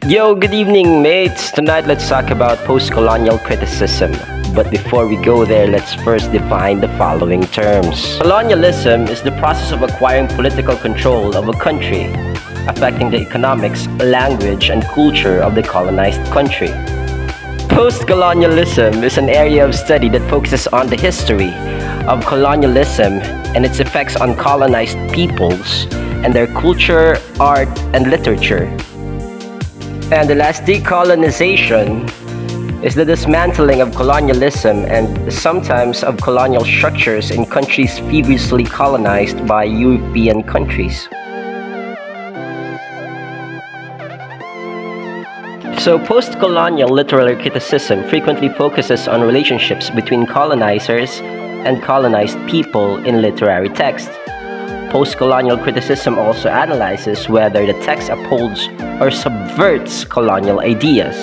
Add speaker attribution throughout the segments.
Speaker 1: Yo, good evening, mates. Tonight, let's talk about post-colonial criticism. But before we go there, let's first define the following terms. Colonialism is the process of acquiring political control of a country, affecting the economics, language, and culture of the colonized country. Post-colonialism is an area of study that focuses on the history of colonialism and its effects on colonized peoples and their culture, art, and literature. And the last, decolonization, is the dismantling of colonialism and sometimes of colonial structures in countries previously colonized by European countries. So, post-colonial literary criticism frequently focuses on relationships between colonizers and colonized people in literary text. Post-colonial criticism also analyzes whether the text upholds or subverts colonial ideas.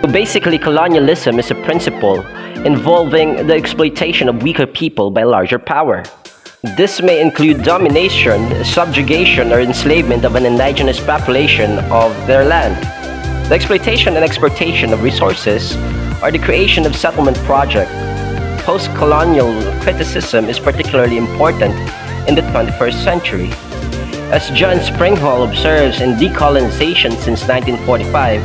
Speaker 1: So basically, colonialism is a principle involving the exploitation of weaker people by larger power. This may include domination, subjugation, or enslavement of an indigenous population of their land. The exploitation and exportation of resources, or the creation of settlement projects. Post-colonial criticism is particularly important in the 21st century. As John Springhall observes in Decolonization since 1945,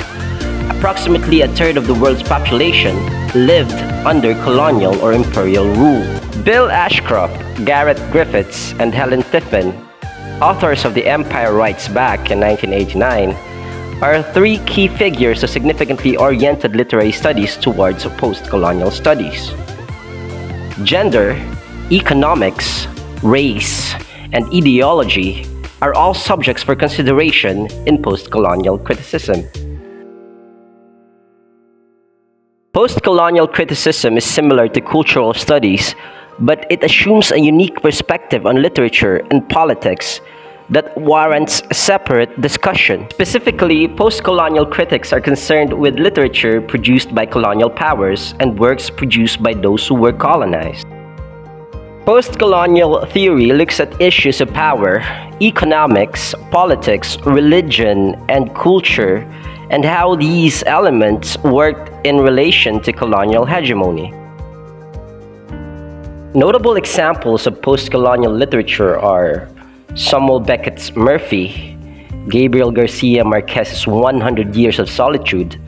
Speaker 1: approximately a third of the world's population lived under colonial or imperial rule. Bill Ashcroft, Garrett Griffiths, and Helen Tiffin, authors of The Empire Writes Back in 1989, are three key figures of significantly oriented literary studies towards post-colonial studies. Gender, economics, race, and ideology are all subjects for consideration in post-colonial criticism. Post-colonial criticism is similar to cultural studies, but it assumes a unique perspective on literature and politics that warrants separate discussion. Specifically, post-colonial critics are concerned with literature produced by colonial powers and works produced by those who were colonized. Post-colonial theory looks at issues of power, economics, politics, religion, and culture, and how these elements worked in relation to colonial hegemony. Notable examples of post-colonial literature are Samuel Beckett's Murphy, Gabriel Garcia Marquez's 100 Years of Solitude,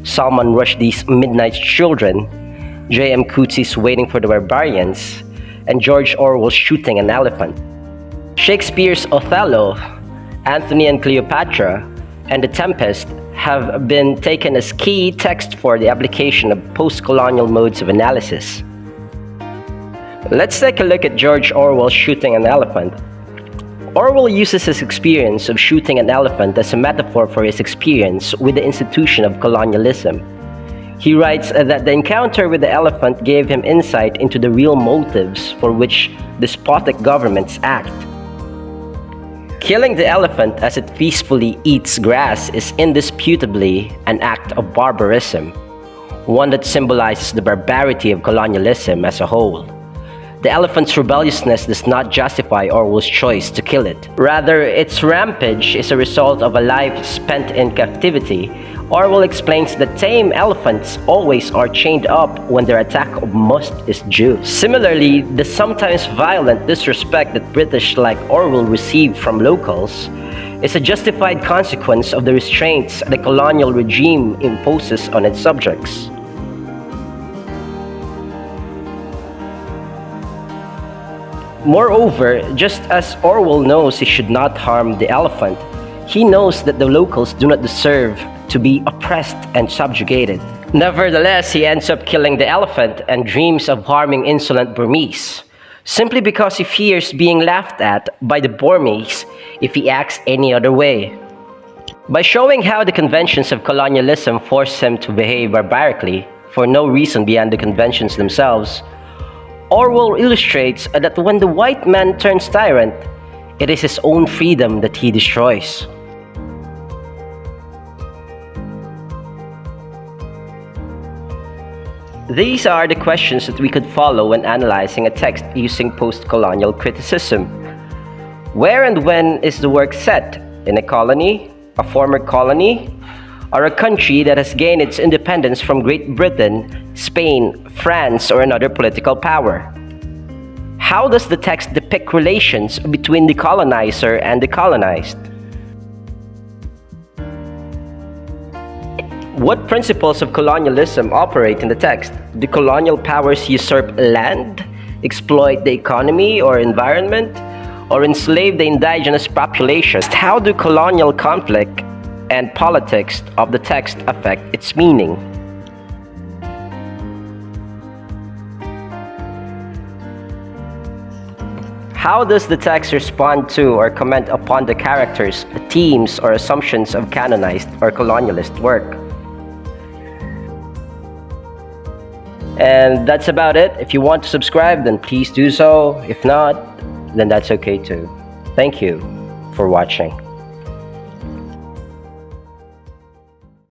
Speaker 1: Salman Rushdie's Midnight Children, J.M. Coetzee's Waiting for the Barbarians, and George Orwell's Shooting an Elephant. Shakespeare's Othello, Antony and Cleopatra, and The Tempest have been taken as key texts for the application of post-colonial modes of analysis. Let's take a look at George Orwell's Shooting an Elephant. Orwell uses his experience of shooting an elephant as a metaphor for his experience with the institution of colonialism. He writes that the encounter with the elephant gave him insight into the real motives for which despotic governments act. Killing the elephant as it peacefully eats grass is indisputably an act of barbarism, one that symbolizes the barbarity of colonialism as a whole. The elephant's rebelliousness does not justify Orwell's choice to kill it. Rather, its rampage is a result of a life spent in captivity. Orwell explains that tame elephants always are chained up when their attack of must is due. Similarly, the sometimes violent disrespect that British like Orwell received from locals is a justified consequence of the restraints the colonial regime imposes on its subjects. Moreover, just as Orwell knows he should not harm the elephant, he knows that the locals do not deserve to be oppressed and subjugated. Nevertheless, he ends up killing the elephant and dreams of harming insolent Burmese, simply because he fears being laughed at by the Burmese if he acts any other way. By showing how the conventions of colonialism force him to behave barbarically for no reason beyond the conventions themselves, Orwell illustrates that when the white man turns tyrant, it is his own freedom that he destroys. These are the questions that we could follow when analyzing a text using post-colonial criticism. Where and when is the work set? In a colony, a former colony, or a country that has gained its independence from Great Britain, Spain, France, or another political power? How does the text depict relations between the colonizer and the colonized? What principles of colonialism operate in the text? Do colonial powers usurp land, exploit the economy or environment, or enslave the indigenous populations? How do colonial conflict and politics of the text affect its meaning? How does the text respond to or comment upon the characters, themes, or assumptions of canonized or colonialist work? And that's about it. If you want to subscribe, then please do so. If not, then that's okay too. Thank you for watching.